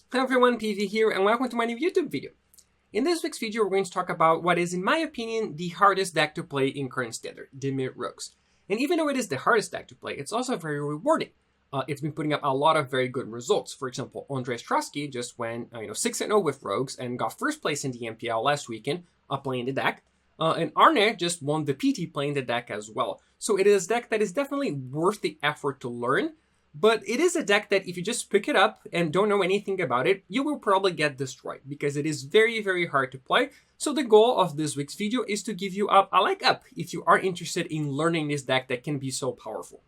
Hello everyone, PV here, and welcome to my new YouTube video. In this week's video, we're going to talk about what is, in my opinion, the hardest deck to play in current standard, Dimir Rogues. And even though it is the hardest deck to play, it's also very rewarding. It's been putting up a lot of very good results. For example, Andrzej Straszki just went 6-0 with Rogues and got first place in the MPL last weekend playing the deck. And Arne just won the PT playing the deck as well. So it is a deck that is definitely worth the effort to learn. But it is a deck that if you just pick it up and don't know anything about it, you will probably get destroyed because it is very, very hard to play. So the goal of this week's video is to give you a leg up if you are interested in learning this deck that can be so powerful.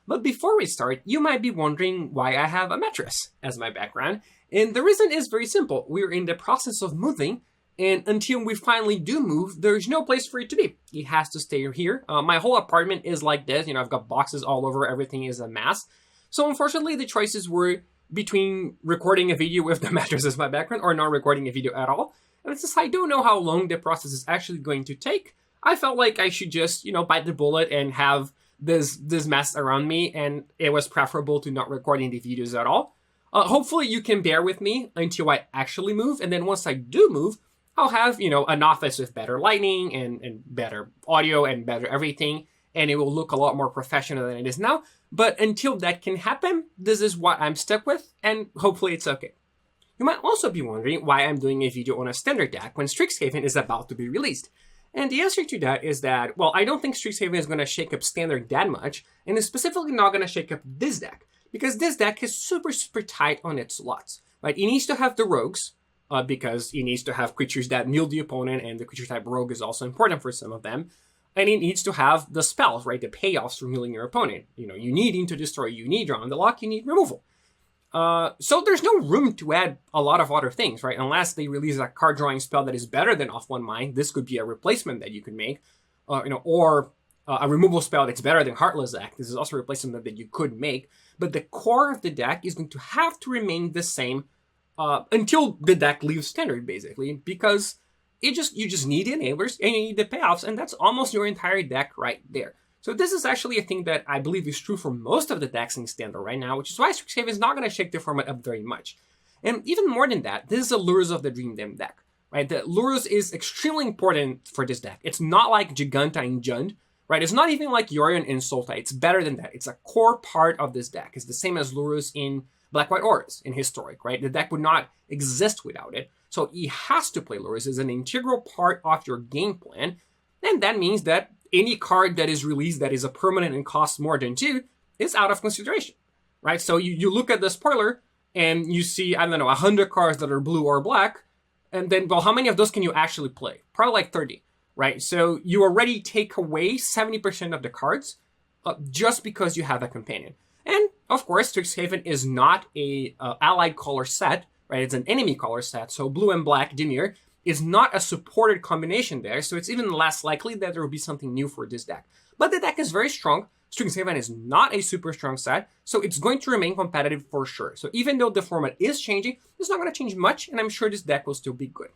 But before we start, you might be wondering why I have a mattress as my background. And the reason is very simple. We're in the process of moving. And until we finally do move, there's no place for it to be. It has to stay here. My whole apartment is like this. I've got boxes all over. Everything is a mess. So unfortunately, the choices were between recording a video with the mattress as my background or not recording a video at all. And since I don't know how long the process is actually going to take, I felt like I should just, bite the bullet and have this mess around me. And it was preferable to not recording the videos at all. Hopefully, you can bear with me until I actually move. And then once I do move, I'll have, an office with better lighting and better audio and better everything, and it will look a lot more professional than it is now. But until that can happen, this is what I'm stuck with, and hopefully it's okay. You might also be wondering why I'm doing a video on a standard deck when Strixhaven is about to be released. And the answer to that is that, well, I don't think Strixhaven is going to shake up standard that much, and it's specifically not going to shake up this deck, because this deck is super, super tight on its slots, right? It needs to have the rogues, because it needs to have creatures that mill the opponent, and the creature type rogue is also important for some of them. And it needs to have the spells, right? The payoffs for milling your opponent. You need Into Destroy, you need Draw on the Lock, you need Removal. So there's no room to add a lot of other things, right? Unless they release a card drawing spell that is better than Off One Mind. This could be a replacement that you could make, or a removal spell that's better than Heartless Act. This is also a replacement that you could make. But the core of the deck is going to have to remain the same until the deck leaves standard, basically, because you just need the enablers and you need the payoffs, and that's almost your entire deck right there. So this is actually a thing that I believe is true for most of the decks in standard right now, which is why Strixhaven is not going to shake the format up very much. And even more than that, this is a Lurrus of the Dream Dem deck, right? The Lurrus is extremely important for this deck. It's not like Giganta in Jund, right? It's not even like Yorion in Sultai. It's better than that. It's a core part of this deck. It's the same as Lurrus in Black-White Auras in Historic, right? The deck would not exist without it. So it has to play Lurrus as an integral part of your game plan. And that means that any card that is released that is a permanent and costs more than 2 is out of consideration, right? So you look at the spoiler and you see, 100 cards that are blue or black. And then, well, how many of those can you actually play? Probably like 30, right? So you already take away 70% of the cards just because you have a companion. And of course, Strixhaven is not a allied color set, right? It's an enemy color set. So blue and black Dimir is not a supported combination there. So it's even less likely that there will be something new for this deck. But the deck is very strong. Strixhaven is not a super strong set, so it's going to remain competitive for sure. So even though the format is changing, it's not going to change much, and I'm sure this deck will still be good.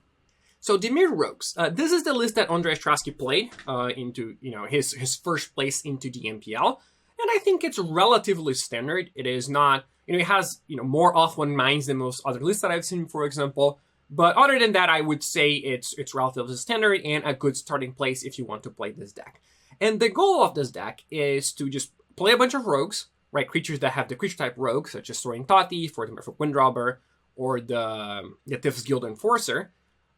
So Dimir Rogues, this is the list that Andrzej Straszki played into his first place into the MPL. And I think it's relatively standard. It is not, it has, more Off One Minds than most other lists that I've seen, for example. But other than that, I would say it's relatively standard and a good starting place if you want to play this deck. And the goal of this deck is to just play a bunch of rogues, right? Creatures that have the creature type rogue, such as Soaring Thought-Thief or the Merfolk Windrobber or the Thief's Guild Enforcer,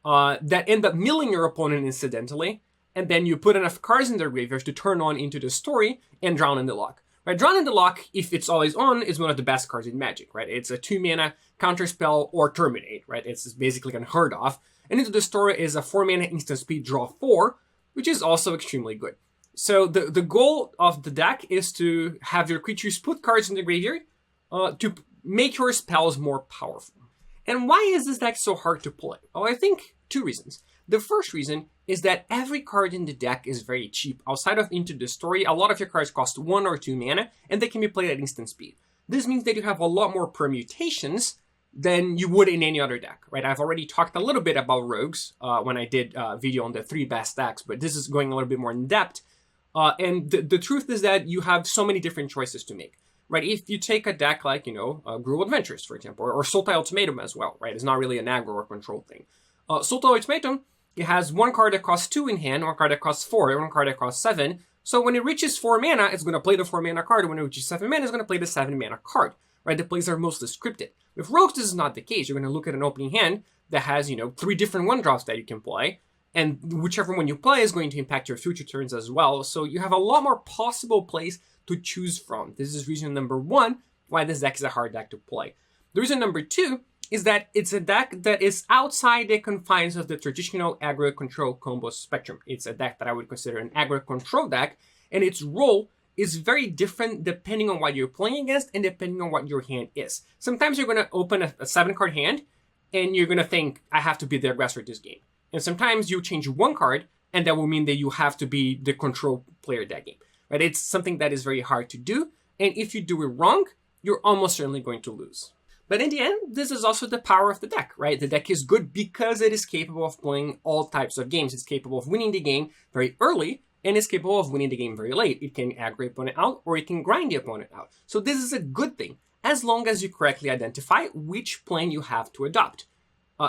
that end up milling your opponent incidentally. And then you put enough cards in their graveyards to turn on into the story and Drown in the Lock. Right, Drown in the Lock, if it's always on, is one of the best cards in Magic, right? It's a 2-mana counterspell or terminate, right? It's basically unheard of. And Into the Story is a 4-mana instant speed draw 4, which is also extremely good. So the goal of the deck is to have your creatures put cards in the graveyard to make your spells more powerful. And why is this deck so hard to play? Well, I think 2 reasons. The first reason is that every card in the deck is very cheap. Outside of Into the Story, a lot of your cards cost 1 or 2 mana, and they can be played at instant speed. This means that you have a lot more permutations than you would in any other deck, right? I've already talked a little bit about Rogues when I did a video on the 3 best decks, but this is going a little bit more in depth And the truth is that you have so many different choices to make, right? If you take a deck like, Gruul Adventures, for example, or Sultai Ultimatum as well, right? It's not really an aggro or control thing. Sultai Ultimatum, it has one card that costs 2 in hand, one card that costs 4, one card that costs 7. So when it reaches 4 mana, it's going to play the 4 mana card. When it reaches 7 mana, it's going to play the 7 mana card, right? The plays are mostly scripted. With Rogues, this is not the case. You're going to look at an opening hand that has, 3 different 1-drops that you can play. And whichever one you play is going to impact your future turns as well. So you have a lot more possible plays to choose from. This is reason number 1 why this deck is a hard deck to play. The reason number 2 is that it's a deck that is outside the confines of the traditional aggro control combo spectrum. It's a deck that I would consider an aggro control deck, and its role is very different depending on what you're playing against and depending on what your hand is. Sometimes you're going to open a 7-card hand, and you're going to think, I have to be the aggressor this game. And sometimes you change 1 card, and that will mean that you have to be the control player that game. Right? It's something that is very hard to do, and if you do it wrong, you're almost certainly going to lose. But in the end, this is also the power of the deck, right? The deck is good because it is capable of playing all types of games. It's capable of winning the game very early, and it's capable of winning the game very late. It can aggro the opponent out, or it can grind the opponent out. So this is a good thing, as long as you correctly identify which plan you have to adopt.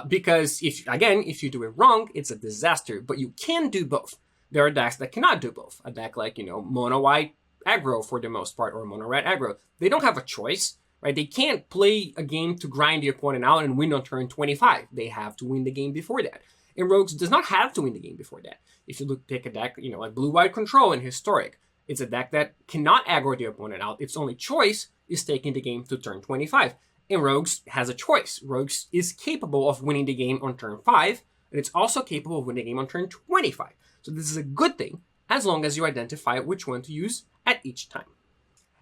Because, if you do it wrong, it's a disaster, but you can do both. There are decks that cannot do both. A deck like, mono-white aggro for the most part, or mono-red aggro. They don't have a choice, right? They can't play a game to grind the opponent out and win on turn 25. They have to win the game before that. And Rogues does not have to win the game before that. If you take a deck, like blue-white control and Historic, it's a deck that cannot aggro the opponent out. Its only choice is taking the game to turn 25. And Rogues has a choice. Rogues is capable of winning the game on turn 5, and it's also capable of winning the game on turn 25. So this is a good thing, as long as you identify which one to use at each time.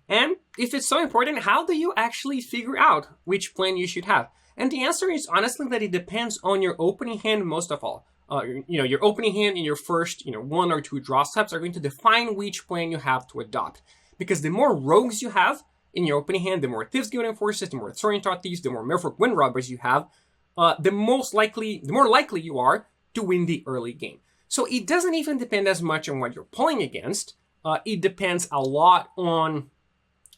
And if it's so important, how do you actually figure out which plan you should have? And the answer is honestly that it depends on your opening hand most of all. Your opening hand and your first, 1 or 2 draw steps are going to define which plan you have to adopt. Because the more Rogues you have in your opening hand, the more Thieves Guild Enforcers, the more Soaring Thought-Thieves, the more Merfolk Wind Robbers you have, the more likely you are to win the early game. So it doesn't even depend as much on what you're playing against. It depends a lot on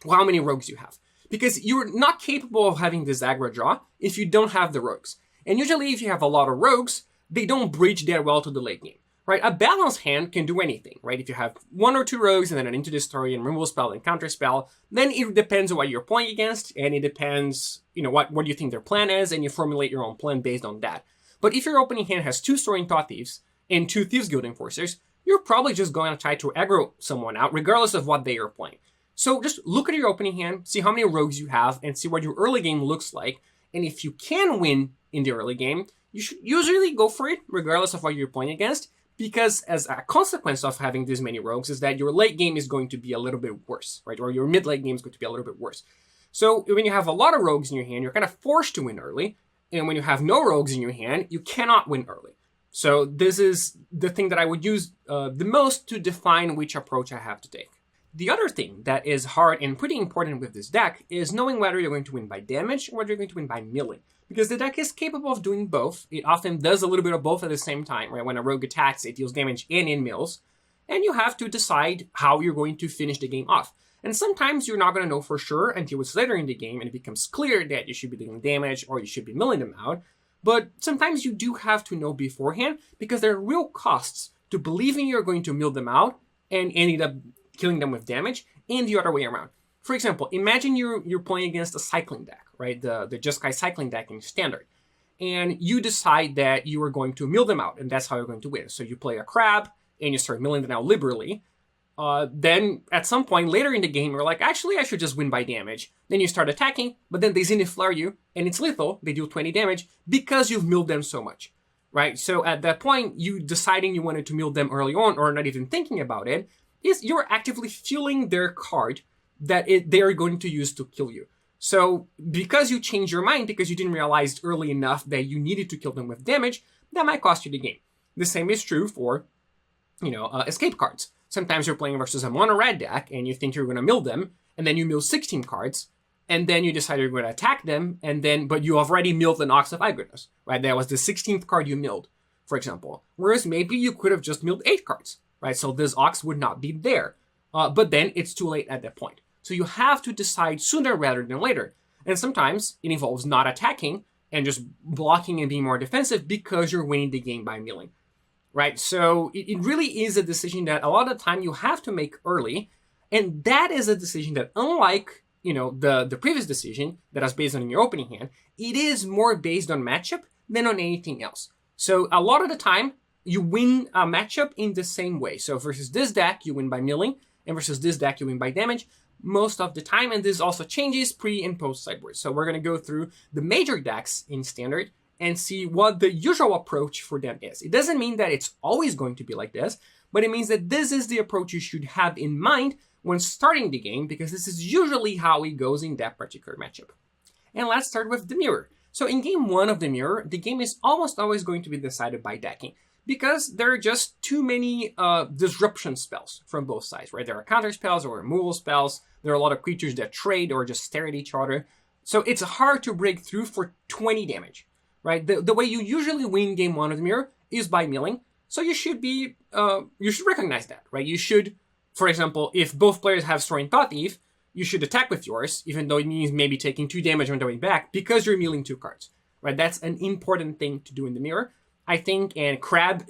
how many Rogues you have. Because you're not capable of having this aggro draw if you don't have the Rogues. And usually if you have a lot of Rogues, they don't bridge that well to the late game. Right? A balanced hand can do anything, right? If you have 1 or 2 Rogues and then an Into the Story and removal spell and counter spell, then it depends on what you're playing against, and it depends, what you think their plan is, and you formulate your own plan based on that. But if your opening hand has 2 Soaring Thought-Thieves and 2 Thieves Guild Enforcers, you're probably just going to try to aggro someone out, regardless of what they are playing. So just look at your opening hand, see how many Rogues you have, and see what your early game looks like. And if you can win in the early game, you should usually go for it, regardless of what you're playing against. Because as a consequence of having this many Rogues is that your late game is going to be a little bit worse, right? Or your mid-late game is going to be a little bit worse. So when you have a lot of Rogues in your hand, you're kind of forced to win early. And when you have no Rogues in your hand, you cannot win early. So this is the thing that I would use the most to define which approach I have to take. The other thing that is hard and pretty important with this deck is knowing whether you're going to win by damage or whether you're going to win by milling. Because the deck is capable of doing both. It often does a little bit of both at the same time, right? When a rogue attacks, it deals damage and in mills. And you have to decide how you're going to finish the game off. And sometimes you're not going to know for sure until it's later in the game and it becomes clear that you should be dealing damage or you should be milling them out. But sometimes you do have to know beforehand because there are real costs to believing you're going to mill them out and ended up killing them with damage, and the other way around. For example, imagine you're playing against a cycling deck, right? The Jeskai cycling deck in Standard. And you decide that you are going to mill them out, and that's how you're going to win. So you play a crab, and you start milling them out liberally. Then, at some point later in the game, you're like, actually, I should just win by damage. Then you start attacking, but then they Zenithflare you, and it's lethal. They deal 20 damage because you've milled them so much, right? So at that point, you deciding you wanted to mill them early on, or not even thinking about it, is you're actively fueling their card that they are going to use to kill you. So because you changed your mind, because you didn't realize early enough that you needed to kill them with damage, that might cost you the game. The same is true for, escape cards. Sometimes you're playing versus a mono-red deck, and you think you're going to mill them, and then you mill 16 cards, and then you decide you're going to attack them, but you have already milled the Nox of Ignis, right? That was the 16th card you milled, for example. Whereas maybe you could have just milled 8 cards. right? So this Ox would not be there. But then it's too late at that point. So you have to decide sooner rather than later. And sometimes it involves not attacking and just blocking and being more defensive because you're winning the game by milling, right? So it really is a decision that a lot of the time you have to make early. And that is a decision that, unlike, the previous decision that was based on your opening hand, it is more based on matchup than on anything else. So a lot of the time, you win a matchup in the same way. So versus this deck, you win by milling, and versus this deck, you win by damage most of the time. And this also changes pre and post sideboard. So we're going to go through the major decks in Standard and see what the usual approach for them is. It doesn't mean that it's always going to be like this, but it means that this is the approach you should have in mind when starting the game, because this is usually how it goes in that particular matchup. And let's start with the mirror. So in game 1 of the mirror, the game is almost always going to be decided by decking, because there are just too many disruption spells from both sides, right? There are counter spells or removal spells. There are a lot of creatures that trade or just stare at each other. So it's hard to break through for 20 damage, right? The way you usually win game 1 of the mirror is by milling. So you should recognize that, right? You should, for example, if both players have Soaring Thought-Thief, you should attack with yours, even though it means maybe taking 2 damage on the way back, because you're milling 2 cards, right? That's an important thing to do in the mirror, I think. And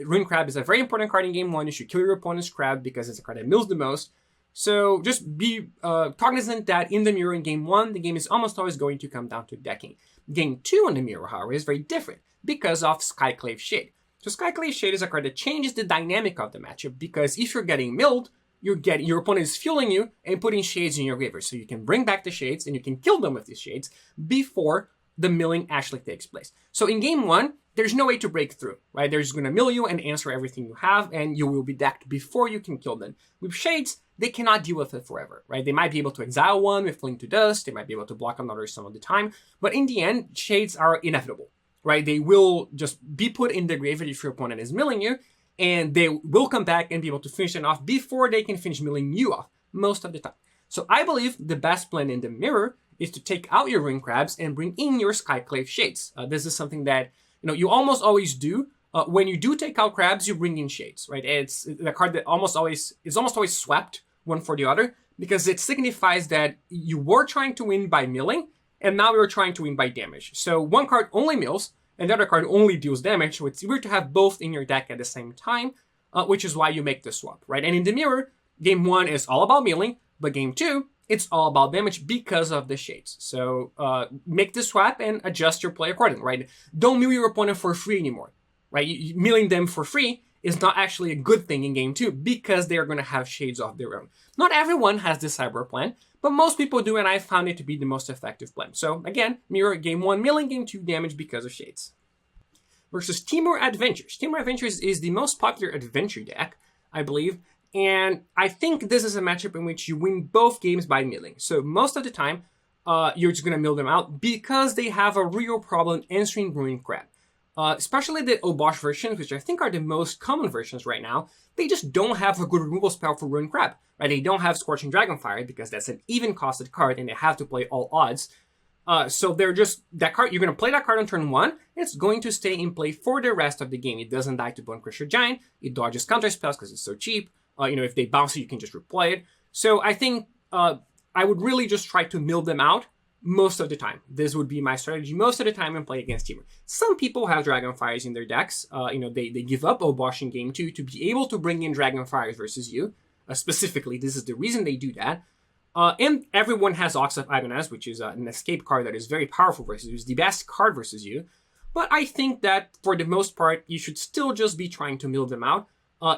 Ruin Crab is a very important card in game 1. You should kill your opponent's Crab because it's a card that mills the most. So just be cognizant that in the mirror in game 1, the game is almost always going to come down to decking. Game 2 in the mirror, however, is very different because of Skyclave Shade. So Skyclave Shade is a card that changes the dynamic of the matchup, because if you're getting milled, your opponent is fueling you and putting shades in your graveyard. So you can bring back the shades and you can kill them with these shades before the milling actually takes place. So in game 1, there's no way to break through, right? They're just going to mill you and answer everything you have, and you will be decked before you can kill them. With shades, they cannot deal with it forever, right? They might be able to exile one with Fling to Dust. They might be able to block another some of the time. But in the end, shades are inevitable, right? They will just be put in the graveyard if your opponent is milling you, and they will come back and be able to finish it off before they can finish milling you off most of the time. So I believe the best plan in the mirror is to take out your Ruin Crabs and bring in your Skyclave Shades. This is something that you almost always do. When you do take out Crabs, you bring in Shades, right? It's the card that almost always swept one for the other, because it signifies that you were trying to win by milling, and now you're trying to win by damage. So one card only mills, and the other card only deals damage. So it's weird to have both in your deck at the same time, which is why you make the swap, right? And in the mirror, game 1 is all about milling, but game 2, it's all about damage because of the shades. So make the swap and adjust your play accordingly, right? Don't mill your opponent for free anymore, right? Milling them for free is not actually a good thing in game 2 because they are going to have shades of their own. Not everyone has this cyber plan, but most people do, and I found it to be the most effective plan. So again, mirror game 1 milling, game 2 damage because of shades. Versus Timur Adventures. Timur Adventures is the most popular adventure deck, I believe, and I think this is a matchup in which you win both games by milling. So most of the time, you're just going to mill them out because they have a real problem answering Ruin Crab. Especially the Obosh versions, which I think are the most common versions right now, they just don't have a good removal spell for Ruin Crab, right? They don't have Scorching Dragonfire because that's an even costed card and they have to play all odds. So they're just, that card, you're going to play that card on turn 1, it's going to stay in play for the rest of the game. It doesn't die to Bone Crusher Giant, it dodges counter spells because it's so cheap. If they bounce it, you can just replay it. So I think I would really just try to mill them out most of the time. This would be my strategy most of the time and play against Timur. Some people have Dragonfires in their decks. They give up Obosh in game 2 to be able to bring in Dragonfires versus you. Specifically, this is the reason they do that. And everyone has Ox of Ibanez, which is an escape card that is very powerful versus you. It's the best card versus you. But I think that for the most part, you should still just be trying to mill them out.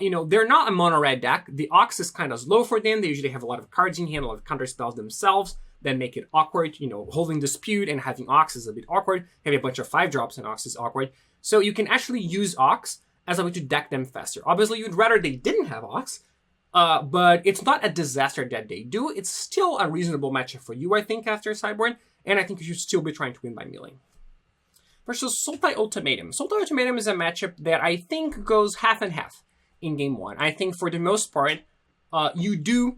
They're not a mono-red deck. The Ox is kind of slow for them. They usually have a lot of cards in hand, a lot of counter spells themselves that make it awkward. Holding Dispute and having Ox is a bit awkward. Having a bunch of 5-drops and Ox is awkward. So you can actually use Ox as a way to deck them faster. Obviously, you'd rather they didn't have Ox, but it's not a disaster that they do. It's still a reasonable matchup for you, I think, after sideboard, and I think you should still be trying to win by milling. Versus Sultai Ultimatum. Sultai Ultimatum is a matchup that I think goes half and half in game 1. I think for the most part, you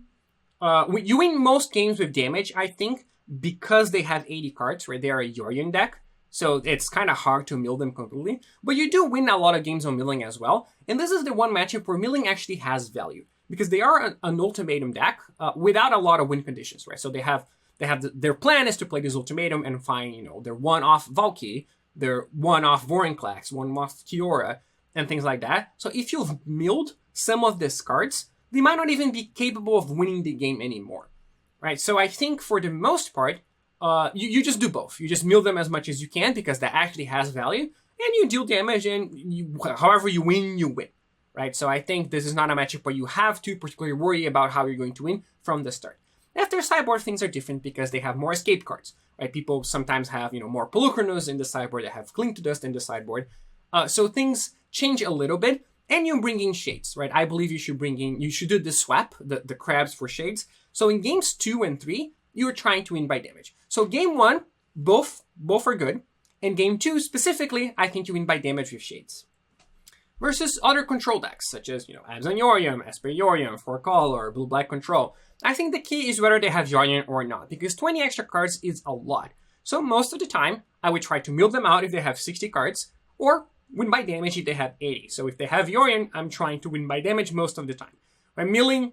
win most games with damage, I think, because they have 80 cards, right? They are a Yorion deck. So it's kind of hard to mill them completely. But you do win a lot of games on milling as well. And this is the one matchup where milling actually has value. Because they are an ultimatum deck without a lot of win conditions, right? So their plan is to play this ultimatum and find, their one-off Valky, their one-off Vorinclex, one-off Kiora, and things like that. So if you've milled some of these cards, they might not even be capable of winning the game anymore, right? So I think for the most part, you just do both. You just mill them as much as you can because that actually has value, and you deal damage, and however you win, right? So I think this is not a matchup where you have to particularly worry about how you're going to win from the start. After sideboard, things are different because they have more escape cards, right? People sometimes have, more Pelucranos in the sideboard, they have Cling to Dust in the sideboard. So things change a little bit, and you bring in Shades, right? I believe you should do the swap, the crabs for Shades. So in games 2 and 3, you're trying to win by damage. So game 1, both are good. And game 2, specifically, I think you win by damage with Shades. Versus other control decks, such as, Abzan Yorion, Esper Yorion, For Call, or Blue-Black Control. I think the key is whether they have Yorion or not, because 20 extra cards is a lot. So most of the time, I would try to mill them out if they have 60 cards, or win by damage if they have 80. So if they have Yorion, I'm trying to win by damage most of the time. By milling,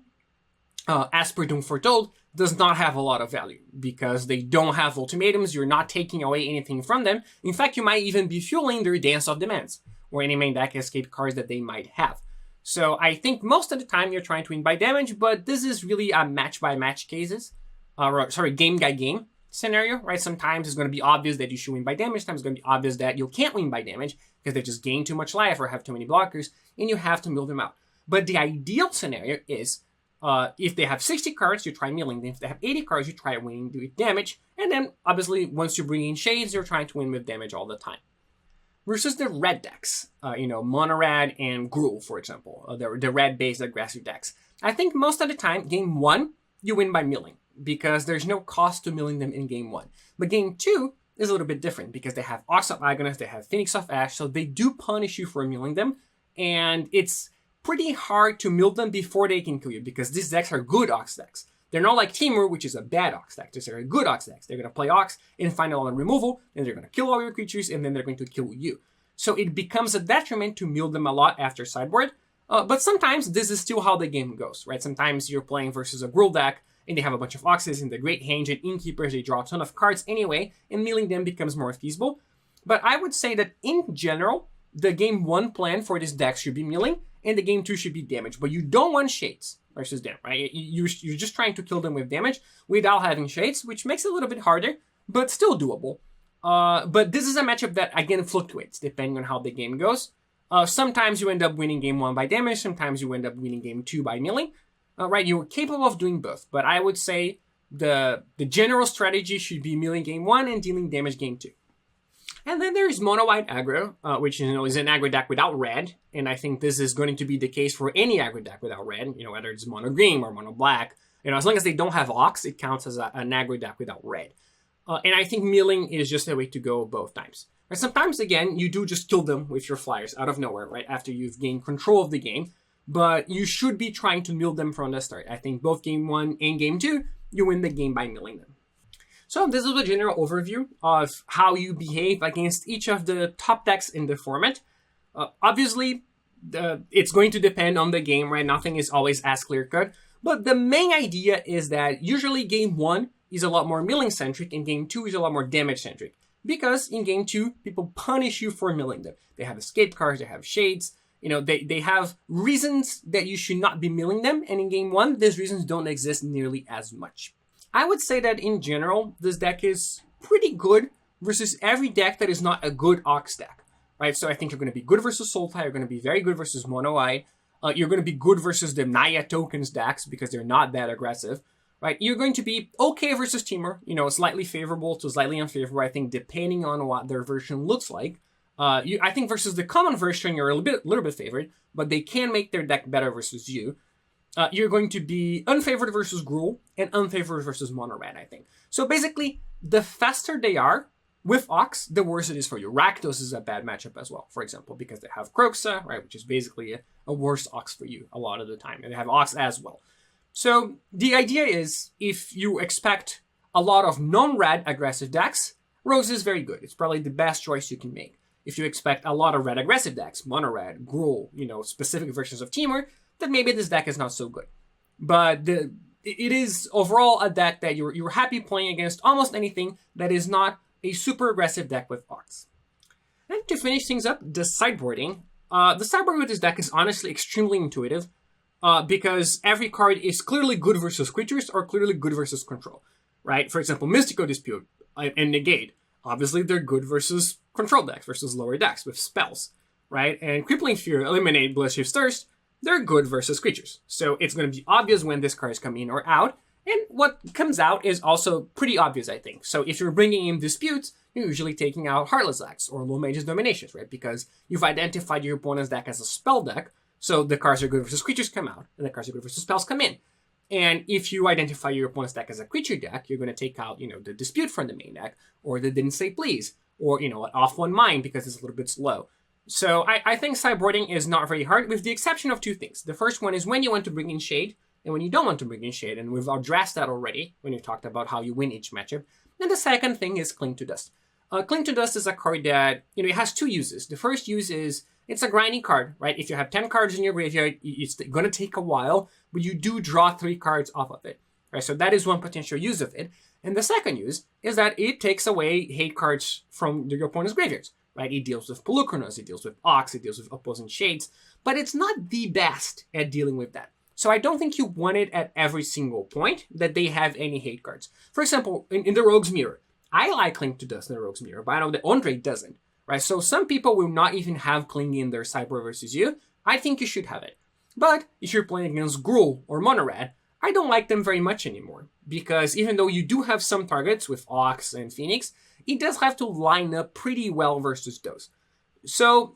as per Doom Foretold, does not have a lot of value, because they don't have ultimatums, you're not taking away anything from them. In fact, you might even be fueling their Dance of Demands, or any main deck escape cards that they might have. So I think most of the time you're trying to win by damage, but this is really a match-by-match game-by-game scenario, right? Sometimes it's going to be obvious that you should win by damage, sometimes it's going to be obvious that you can't win by damage because they just gain too much life or have too many blockers, and you have to mill them out. But the ideal scenario is if they have 60 cards, you try milling them. If they have 80 cards, you try winning with damage, and then obviously once you bring in Shades, you're trying to win with damage all the time. Versus the red decks, Monorad and Gruul, for example, the red-based aggressive decks. I think most of the time, game 1, you win by milling, because there's no cost to milling them in game 1. But game 2 is a little bit different, because they have Ox of Agonas, they have Phoenix of Ash, so they do punish you for milling them, and it's pretty hard to mill them before they can kill you, because these decks are good Ox decks. They're not like Timur, which is a bad Ox deck. These are good Ox decks. They're going to play Ox and find a lot of removal, and they're going to kill all your creatures, and then they're going to kill you. So it becomes a detriment to mill them a lot after sideboard. But sometimes this is still how the game goes, right? Sometimes you're playing versus a Gruul deck, and they have a bunch of Oxes in the Great Henge and Innkeepers. They draw a ton of cards anyway, and milling them becomes more feasible. But I would say that in general, the game 1 plan for this deck should be milling, and the game 2 should be damage. But you don't want Shades versus them, right? You're just trying to kill them with damage without having Shades, which makes it a little bit harder, but still doable. But this is a matchup that, again, fluctuates depending on how the game goes. Sometimes you end up winning game 1 by damage, sometimes you end up winning game 2 by milling. Right, you're capable of doing both, but I would say the general strategy should be milling game 1 and dealing damage game 2. And then there's mono-white aggro, which is an aggro deck without red, and I think this is going to be the case for any aggro deck without red, whether it's mono-green or mono-black. As long as they don't have Ox, it counts as an aggro deck without red. And I think milling is just a way to go both times. Right? Sometimes, again, you do just kill them with your flyers out of nowhere, right, after you've gained control of the game, but you should be trying to mill them from the start. I think both game 1 and game 2, you win the game by milling them. So this is a general overview of how you behave against each of the top decks in the format. Obviously, it's going to depend on the game, right? Nothing is always as clear-cut. But the main idea is that usually game 1 is a lot more milling-centric and game 2 is a lot more damage-centric. Because in game 2, people punish you for milling them. They have escape cards, they have Shades. They have reasons that you should not be milling them. And in game 1, these reasons don't exist nearly as much. I would say that in general, this deck is pretty good versus every deck that is not a good Ox deck, right? So I think you're going to be good versus Sultai, you're going to be very good versus Mono-Eye, you're going to be good versus the Naya tokens decks because they're not that aggressive, right? You're going to be okay versus Timur, slightly favorable to slightly unfavorable, I think, depending on what their version looks like. I think versus the common version, you're a little bit favored, but they can make their deck better versus you. You're going to be unfavored versus Gruul and unfavored versus Mono-Red, I think. So basically, the faster they are with Ox, the worse it is for you. Rakdos is a bad matchup as well, for example, because they have Kroxa, right, which is basically a worse Ox for you a lot of the time. And they have Ox as well. So the idea is, if you expect a lot of non-red aggressive decks, Rogues is very good. It's probably the best choice you can make. If you expect a lot of red aggressive decks, mono red, Gruul, specific versions of Temur, then maybe this deck is not so good. But it is overall a deck that you're happy playing against almost anything that is not a super aggressive deck with Ox. And to finish things up, the sideboarding. The sideboarding with this deck is honestly extremely intuitive because every card is clearly good versus creatures or clearly good versus control, right? For example, Mystical Dispute and Negate. Obviously, they're good versus control decks, versus lower decks with spells, right? And Crippling Fear, Eliminate, Bloodshif's Thirst, they're good versus creatures. So it's going to be obvious when this cards come in or out. And what comes out is also pretty obvious, I think. So if you're bringing in Disputes, you're usually taking out Heartless Acts or Lullmage's Dominations, right? Because you've identified your opponent's deck as a spell deck, so the cards are good versus creatures come out, and the cards are good versus spells come in. And if you identify your opponent's deck as a creature deck, you're going to take out, the Dispute from the main deck, or the Didn't Say Please, or, an Off One Mind because it's a little bit slow. So I think sideboarding is not very hard, with the exception of two things. The first one is when you want to bring in Shade, and when you don't want to bring in Shade, and we've addressed that already when we talked about how you win each matchup. And the second thing is Cling to Dust. Cling to Dust is a card that, it has two uses. The first use is, it's a grinding card, right? If you have 10 cards in your graveyard, it's going to take a while, but you do draw 3 cards off of it, right? So that is one potential use of it. And the second use is that it takes away hate cards from your opponent's graveyards, right? It deals with Polukranos, it deals with Ox, it deals with opposing Shades, but it's not the best at dealing with that. So I don't think you want it at every single point that they have any hate cards. For example, in the Rogue's Mirror, I like Cling to Dust in the Rogue's Mirror, but I know that Andre doesn't, right? So some people will not even have Cling in their sideboard versus you. I think you should have it. But if you're playing against Gruul or Mono Red, I don't like them very much anymore. Because even though you do have some targets with Ox and Phoenix, it does have to line up pretty well versus those. So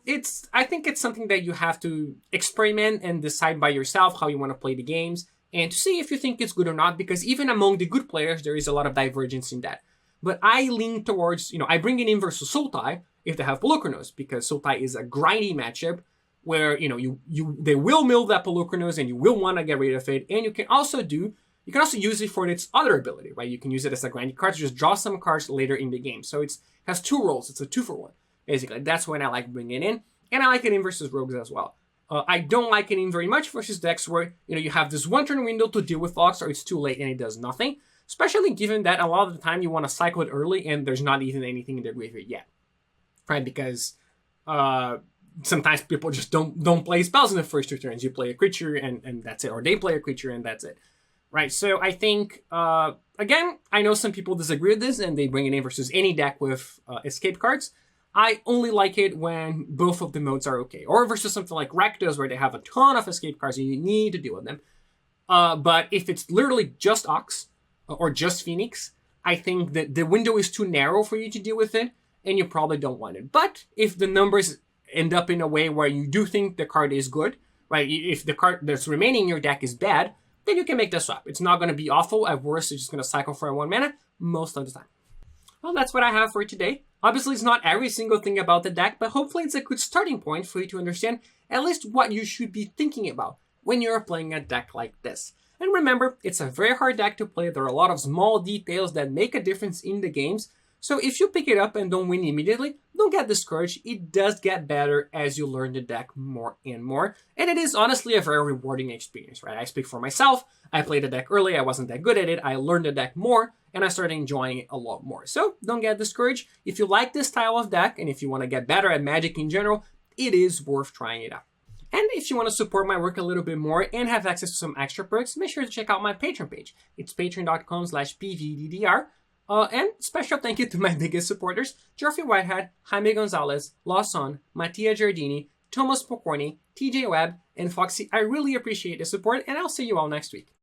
I think it's something that you have to experiment and decide by yourself how you want to play the games and to see if you think it's good or not, because even among the good players, there is a lot of divergence in that. But I lean towards, I bring it in versus Sultai if they have Polukranos, because Sultai is a grindy matchup where, they will mill that Polukranos and you will want to get rid of it. And you can also use it for its other ability, right? You can use it as a grindy card to just draw some cards later in the game. So it has 2 roles. It's a 2-for-1. Basically, that's when I like bringing it in. And I like it in versus Rogues as well. I don't like it in very much versus decks where, you have this 1-turn window to deal with Ox, or it's too late and it does nothing. Especially given that a lot of the time you want to cycle it early and there's not even anything in their graveyard yet. Right? Because sometimes people just don't play spells in the first 2 turns. You play a creature and that's it. Or they play a creature and that's it. Right? So I think, again, I know some people disagree with this and they bring it in versus any deck with escape cards. I only like it when both of the modes are okay. Or versus something like Rakdos where they have a ton of escape cards and you need to deal with them. But if it's literally just Ox or just Phoenix, I think that the window is too narrow for you to deal with it and you probably don't want it. But if the numbers end up in a way where you do think the card is good, right? If the card that's remaining in your deck is bad, then you can make the swap. It's not going to be awful. At worst, it's just going to cycle for 1 mana most of the time. Well, that's what I have for today. Obviously, it's not every single thing about the deck, but hopefully it's a good starting point for you to understand at least what you should be thinking about when you're playing a deck like this. And remember, it's a very hard deck to play. There are a lot of small details that make a difference in the games. So if you pick it up and don't win immediately, don't get discouraged. It does get better as you learn the deck more and more. And it is honestly a very rewarding experience, right? I speak for myself. I played the deck early. I wasn't that good at it. I learned the deck more and I started enjoying it a lot more. So don't get discouraged. If you like this style of deck and if you want to get better at Magic in general, it is worth trying it out. And if you want to support my work a little bit more and have access to some extra perks, make sure to check out my Patreon page. It's patreon.com/PVDDR. And special thank you to my biggest supporters, Geoffrey Whitehead, Jaime Gonzalez, Lawson, Mattia Giardini, Thomas Pocorni, TJ Webb, and Foxy. I really appreciate the support, and I'll see you all next week.